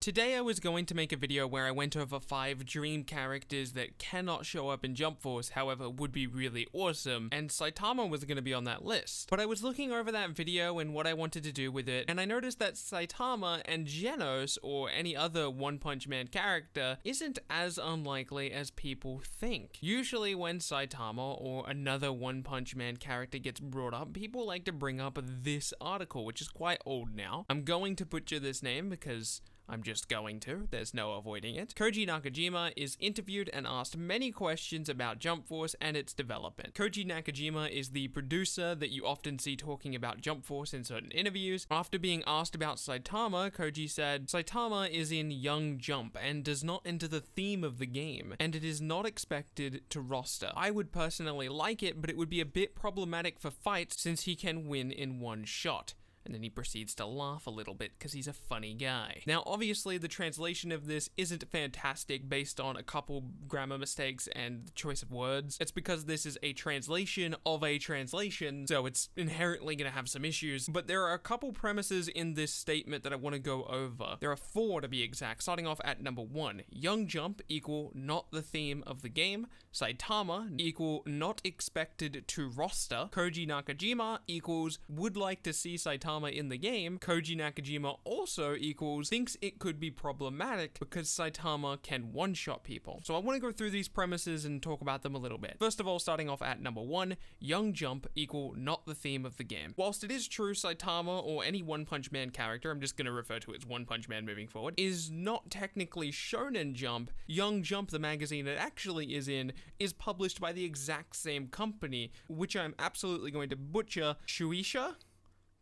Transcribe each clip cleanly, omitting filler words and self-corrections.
Today I was going to make a video where I went over 5 dream characters that cannot show up in Jump Force, however would be really awesome, and Saitama was going to be on that list. But I was looking over that video and what I wanted to do with it, and I noticed that Saitama and Genos, or any other One Punch Man character, isn't as unlikely as people think. Usually when Saitama or another One Punch Man character gets brought up, people like to bring up this article, which is quite old now. I'm going to butcher this name because I'm just going to, there's no avoiding it. Koji Nakajima is interviewed and asked many questions about Jump Force and its development. Koji Nakajima is the producer that you often see talking about Jump Force in certain interviews. After being asked about Saitama, Koji said, "Saitama is in Young Jump and does not enter the theme of the game, and it is not expected to roster. I would personally like it, but it would be a bit problematic for fights since he can win in one shot." And then he proceeds to laugh a little bit because he's a funny guy. Now, obviously, the translation of this isn't fantastic based on a couple grammar mistakes and the choice of words. It's because this is a translation of a translation, so it's inherently going to have some issues. But there are a couple premises in this statement that I want to go over. There are 4 to be exact, starting off at number 1. Young Jump equal not the theme of the game. Saitama equal not expected to roster. Koji Nakajima equals would like to see Saitama in the game. Koji Nakajima also equals thinks it could be problematic because Saitama can one-shot people. So I want to go through these premises and talk about them a little bit. First of all, starting off at number 1, Young Jump equal not the theme of the game. Whilst it is true Saitama or any One Punch Man character, I'm just going to refer to it as One Punch Man moving forward, is not technically Shonen Jump, Young Jump, the magazine it actually is in, is published by the exact same company, which I'm absolutely going to butcher, Shueisha?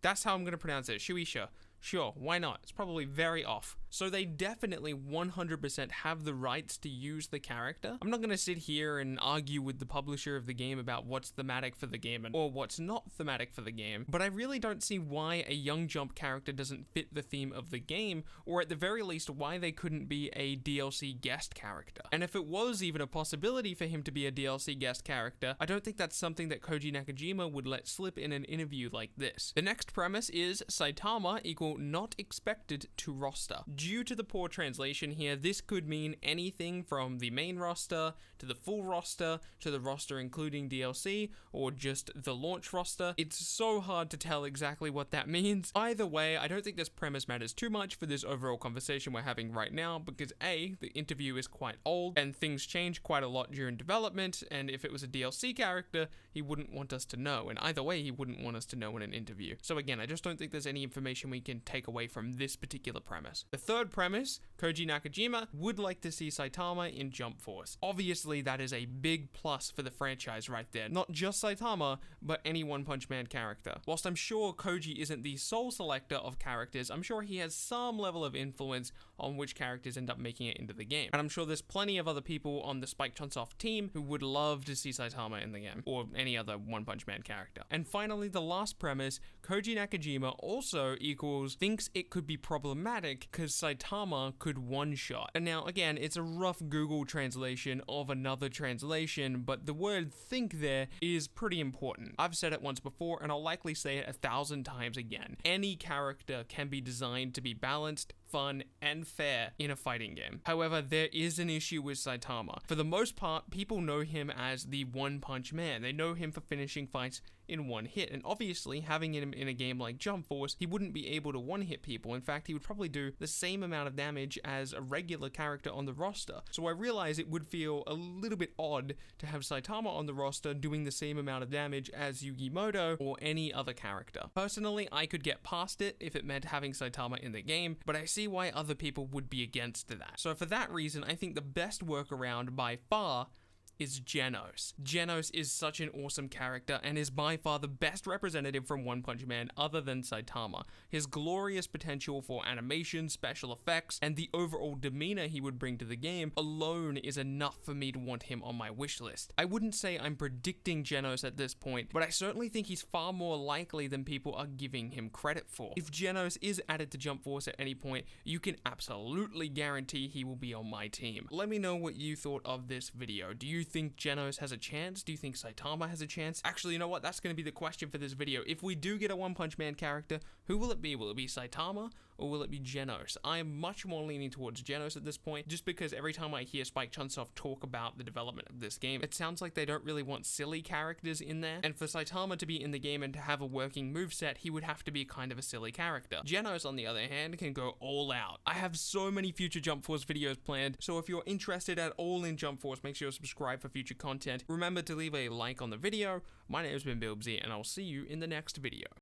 That's how I'm going to pronounce it, Shueisha. Sure, why not? It's probably very off. So they definitely 100% have the rights to use the character. I'm not going to sit here and argue with the publisher of the game about what's thematic for the game or what's not thematic for the game, but I really don't see why a Young Jump character doesn't fit the theme of the game, or at the very least why they couldn't be a DLC guest character. And if it was even a possibility for him to be a DLC guest character, I don't think that's something that Koji Nakajima would let slip in an interview like this. The next premise is Saitama equal not expected to roster. Due to the poor translation here, this could mean anything from the main roster to the full roster to the roster including DLC or just the launch roster. It's so hard to tell exactly what that means. Either way, I don't think this premise matters too much for this overall conversation we're having right now because A, the interview is quite old and things change quite a lot during development, and if it was a DLC character, he wouldn't want us to know, and either way, he wouldn't want us to know in an interview. So again, I just don't think there's any information we can take away from this particular premise. The third premise, Koji Nakajima would like to see Saitama in Jump Force. Obviously, that is a big plus for the franchise right there. Not just Saitama, but any One Punch Man character. Whilst I'm sure Koji isn't the sole selector of characters, I'm sure he has some level of influence on which characters end up making it into the game. And I'm sure there's plenty of other people on the Spike Chunsoft team who would love to see Saitama in the game, or any other One Punch Man character. And finally, the last premise, Koji Nakajima also equals thinks it could be problematic because Saitama could one-shot. And now, again, it's a rough Google translation of another translation, but the word think there is pretty important. I've said it once before, and I'll likely say it 1,000 times again. Any character can be designed to be balanced, fun, and fair in a fighting game. However, there is an issue with Saitama. For the most part, people know him as the One Punch Man. They know him for finishing fights in one hit, and obviously having him in a game like Jump Force, he wouldn't be able to one-hit people. In fact, he would probably do the same amount of damage as a regular character on the roster. So I realize it would feel a little bit odd to have Saitama on the roster doing the same amount of damage as Yugimoto or any other character. Personally, I could get past it if it meant having Saitama in the game, but I see why other people would be against that. So for that reason, I think the best workaround by far is Genos. Genos is such an awesome character and is by far the best representative from One Punch Man other than Saitama. His glorious potential for animation, special effects, and the overall demeanor he would bring to the game alone is enough for me to want him on my wish list. I wouldn't say I'm predicting Genos at this point, but I certainly think he's far more likely than people are giving him credit for. If Genos is added to Jump Force at any point, you can absolutely guarantee he will be on my team. Let me know what you thought of this video. Do you think Genos has a chance? Do you think Saitama has a chance? Actually, you know what? That's going to be the question for this video. If we do get a One Punch Man character, who will it be? Will it be Saitama or will it be Genos? I am much more leaning towards Genos at this point, just because every time I hear Spike Chunsoft talk about the development of this game, it sounds like they don't really want silly characters in there, and for Saitama to be in the game and to have a working moveset, he would have to be kind of a silly character. Genos, on the other hand, can go all out. I have so many future Jump Force videos planned, so if you're interested at all in Jump Force, make sure to subscribe for future content. Remember to leave a like on the video. My name has been Bilbzy, and I'll see you in the next video.